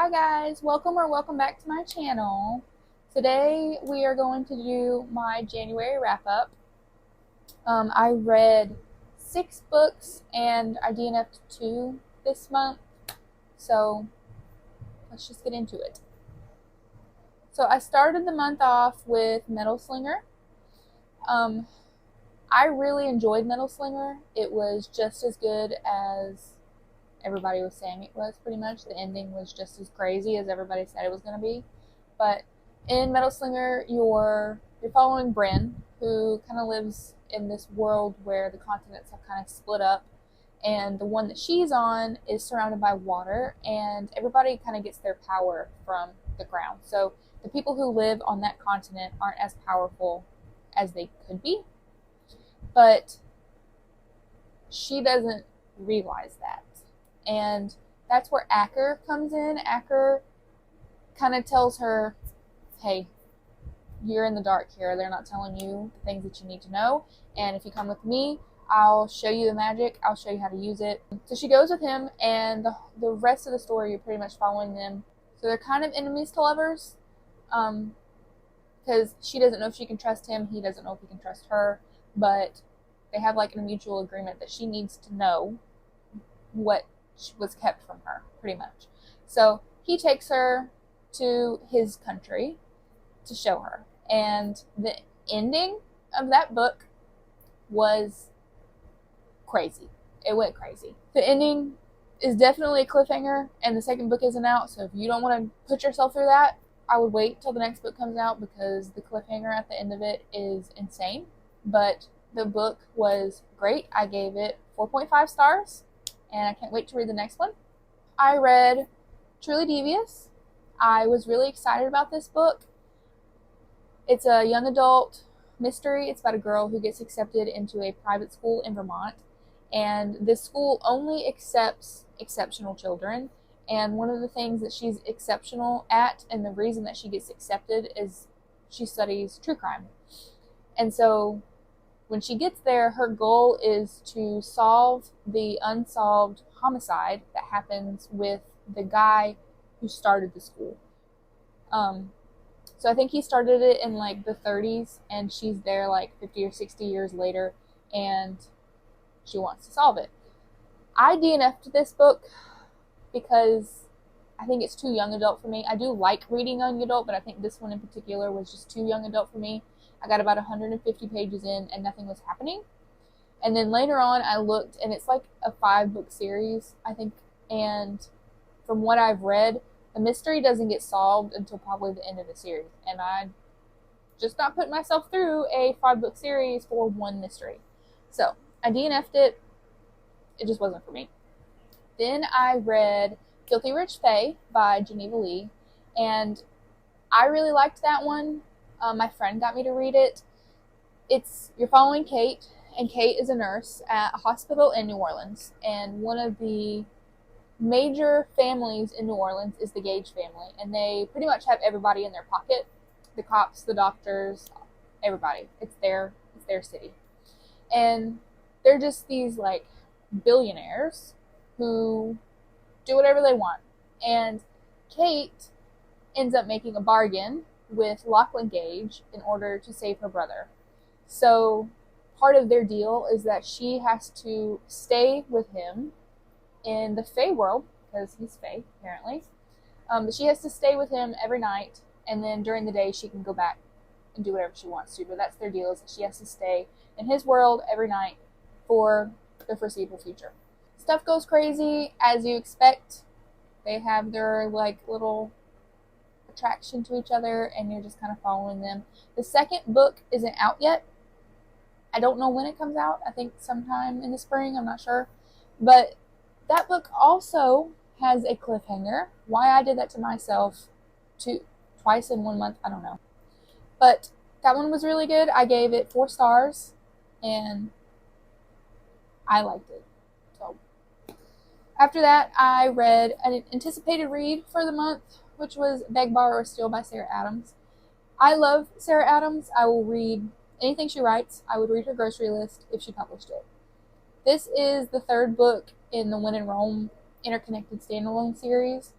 Hi guys, welcome back to my channel. Today we are going to do my January wrap up. I read 6 books and I DNF'd 2 this month, so let's just get into it. So I started the month off with Metal Slinger. I really enjoyed Metal Slinger. It was just as good as everybody was saying it was, pretty much. The ending was just as crazy as everybody said it was going to be. But in Metal Slinger, you're following Bryn, who kind of lives in this world where the continents have kind of split up, and the one that she's on is surrounded by water, and everybody kind of gets their power from the ground. So the people who live on that continent aren't as powerful as they could be, but she doesn't realize that. And that's where Acker comes in. Acker kind of tells her, hey, you're in the dark here. They're not telling you the things that you need to know. And if you come with me, I'll show you the magic. I'll show you how to use it. So she goes with him, and the rest of the story, you're pretty much following them. So they're kind of enemies to lovers, because she doesn't know if she can trust him. He doesn't know if he can trust her. But they have like a mutual agreement that she needs to know what was kept from her, pretty much. So he takes her to his country to show her. And the ending of that book was crazy. It went crazy. The ending is definitely a cliffhanger, and the second book isn't out, so if you don't want to put yourself through that, I would wait till the next book comes out, because the cliffhanger at the end of it is insane. But the book was great. I gave it 4.5 stars, and I can't wait to read the next one. I read Truly Devious. I was really excited about this book. It's a young adult mystery. It's about a girl who gets accepted into a private school in Vermont, and this school only accepts exceptional children. And one of the things that she's exceptional at, and the reason that she gets accepted, is she studies true crime. And so when she gets there, her goal is to solve the unsolved homicide that happens with the guy who started the school. So I think he started it in like the 30s, and she's there like 50 or 60 years later, and she wants to solve it. I DNF'd this book because I think it's too young adult for me. I do like reading young adult, but I think this one in particular was just too young adult for me. I got about 150 pages in and nothing was happening. And then later on I looked, and it's like a 5-book series, I think. And from what I've read, the mystery doesn't get solved until probably the end of the series. And I just not put myself through a 5-book series for one mystery. So I DNF'd it. It just wasn't for me. Then I read Filthy Rich Fae by Geneva Lee, and I really liked that one. My friend got me to read it. You're following Kate, and Kate is a nurse at a hospital in New Orleans, and one of the major families in New Orleans is the Gage family, and they pretty much have everybody in their pocket. The cops, the doctors, everybody. It's their city. And they're just these like billionaires who do whatever they want. And Kate ends up making a bargain with Lachlan Gage in order to save her brother. So part of their deal is that she has to stay with him in the Fae world, because he's Fae, apparently. But she has to stay with him every night, and then during the day she can go back and do whatever she wants to. But that's their deal, is that she has to stay in his world every night for the foreseeable future. Stuff goes crazy, as you expect. They have their like little attraction to each other, and you're just kind of following them. The second book isn't out yet. I don't know when it comes out. I think sometime in the spring. I'm not sure. But that book also has a cliffhanger. Why I did that to myself twice in 1 month, I don't know. But that one was really good. I gave it 4 stars, and I liked it. So after that, I read an anticipated read for the month, which was Beg, Borrow, or Steal by Sarah Adams. I love Sarah Adams. I will read anything she writes. I would read her grocery list if she published it. This is the 3rd book in the When in Rome interconnected standalone series,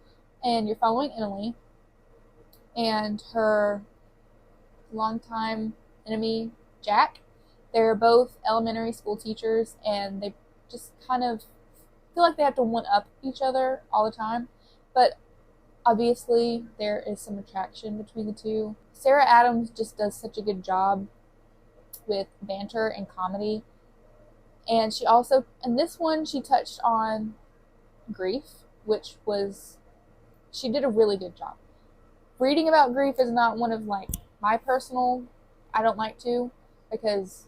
and you're following Emily and her longtime enemy, Jack. They're both elementary school teachers, and they just kind of feel like they have to one-up each other all the time. But obviously, there is some attraction between the two. Sarah Adams just does such a good job with banter and comedy. And she also, in this one, she touched on grief, which was, she did a really good job. Reading about grief is not one of like my personal, I don't like to, because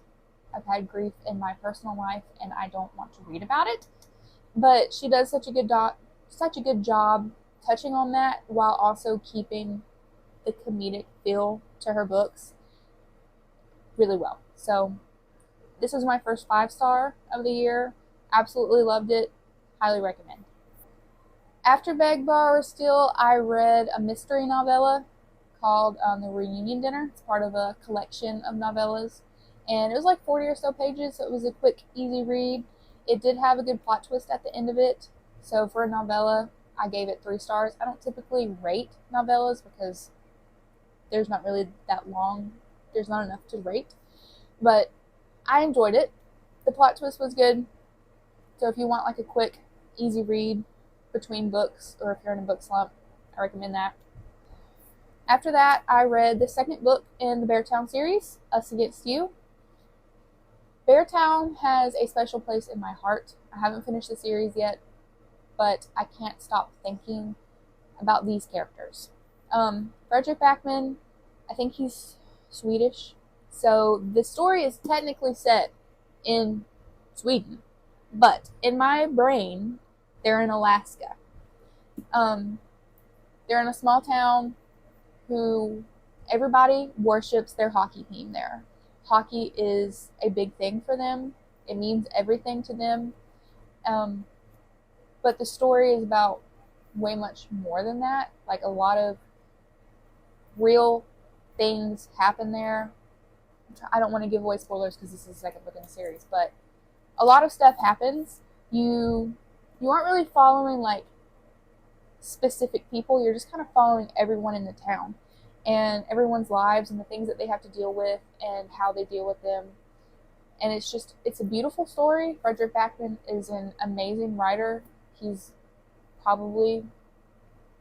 I've had grief in my personal life and I don't want to read about it. But she does such a good job touching on that while also keeping the comedic feel to her books really well. So this was my first 5-star of the year. Absolutely loved it. Highly recommend. After Beg, Borrow, or Steal, I read a mystery novella called The Reunion Dinner. It's part of a collection of novellas. And it was like 40 or so pages, so it was a quick, easy read. It did have a good plot twist at the end of it. So for a novella, I gave it 3 stars. I don't typically rate novellas because there's not really that long. There's not enough to rate. But I enjoyed it. The plot twist was good. So if you want like a quick, easy read between books, or if you're in a book slump, I recommend that. After that, I read the second book in the Beartown series, Us Against You. Beartown has a special place in my heart. I haven't finished the series yet, but I can't stop thinking about these characters. Frederick Backman, I think he's Swedish, so the story is technically set in Sweden, but in my brain, they're in Alaska. They're in a small town who everybody worships their hockey team there. Hockey is a big thing for them. It means everything to them. But the story is about way much more than that. Like, a lot of real things happen there. I don't want to give away spoilers because this is the second book in the series, but a lot of stuff happens. You aren't really following like specific people. You're just kind of following everyone in the town and everyone's lives and the things that they have to deal with and how they deal with them. And it's a beautiful story. Frederick Backman is an amazing writer. He's probably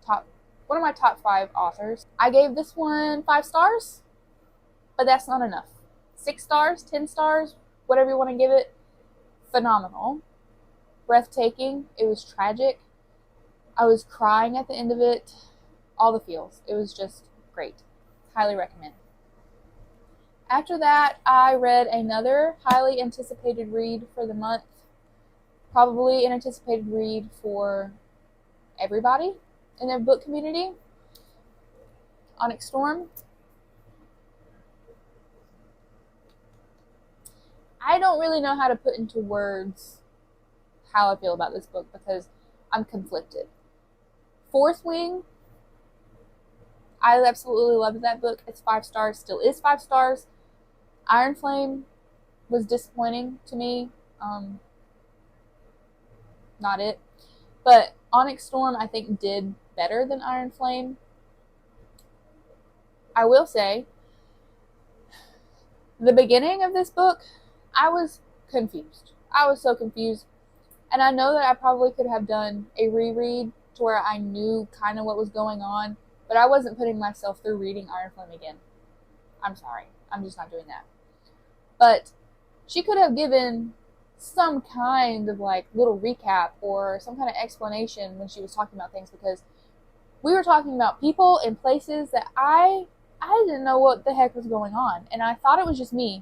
one of my top 5 authors. I gave this one 5 stars, but that's not enough. 6 stars, 10 stars, whatever you want to give it. Phenomenal. Breathtaking. It was tragic. I was crying at the end of it. All the feels. It was just great. Highly recommend. After that, I read another highly anticipated read for the month. Probably an anticipated read for everybody in the book community. Onyx Storm. I don't really know how to put into words how I feel about this book because I'm conflicted. Fourth Wing, I absolutely loved that book. It's 5 stars, still is 5 stars. Iron Flame was disappointing to me. Not it. But Onyx Storm, I think, did better than Iron Flame. I will say, the beginning of this book, I was confused. I was so confused. And I know that I probably could have done a reread to where I knew kind of what was going on, but I wasn't putting myself through reading Iron Flame again. I'm sorry. I'm just not doing that. But she could have given some kind of like little recap or some kind of explanation when she was talking about things, because we were talking about people and places that I didn't know what the heck was going on. And I thought it was just me.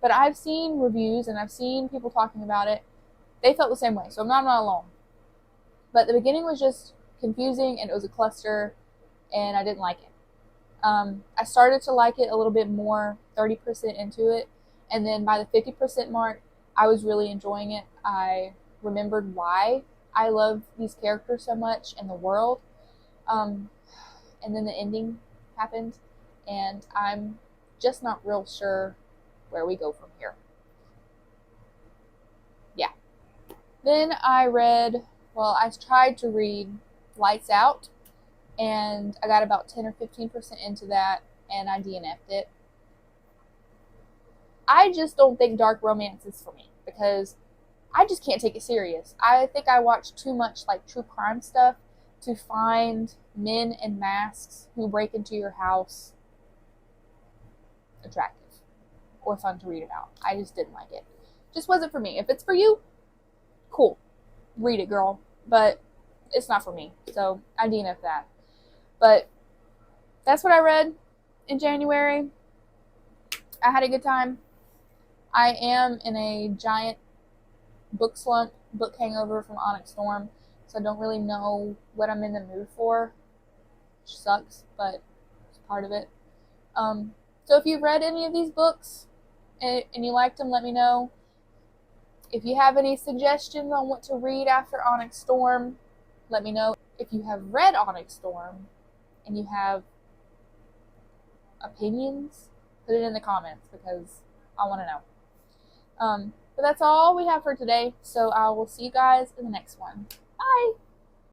But I've seen reviews and I've seen people talking about it. They felt the same way, so I'm not alone. But the beginning was just confusing and it was a cluster and I didn't like it. I started to like it a little bit more, 30% into it, and then by the 50% mark, I was really enjoying it. I remembered why I love these characters so much and the world. And then the ending happened, and I'm just not real sure where we go from here. Yeah. Then I tried to read Lights Out. and I got about 10 or 15% into that, and I DNF'd it. I just don't think dark romance is for me because I just can't take it serious. I think I watch too much like true crime stuff to find men in masks who break into your house attractive or fun to read about. I just didn't like it. Just wasn't for me. If it's for you, cool. Read it, girl. But it's not for me. So I DNF that. But that's what I read in January. I had a good time. I am in a giant book slump, book hangover from Onyx Storm, so I don't really know what I'm in the mood for, which sucks, but it's part of it. So if you've read any of these books and you liked them, let me know. If you have any suggestions on what to read after Onyx Storm, let me know. If you have read Onyx Storm and you have opinions, put it in the comments because I want to know. But that's all we have for today, so I will see you guys in the next one. Bye!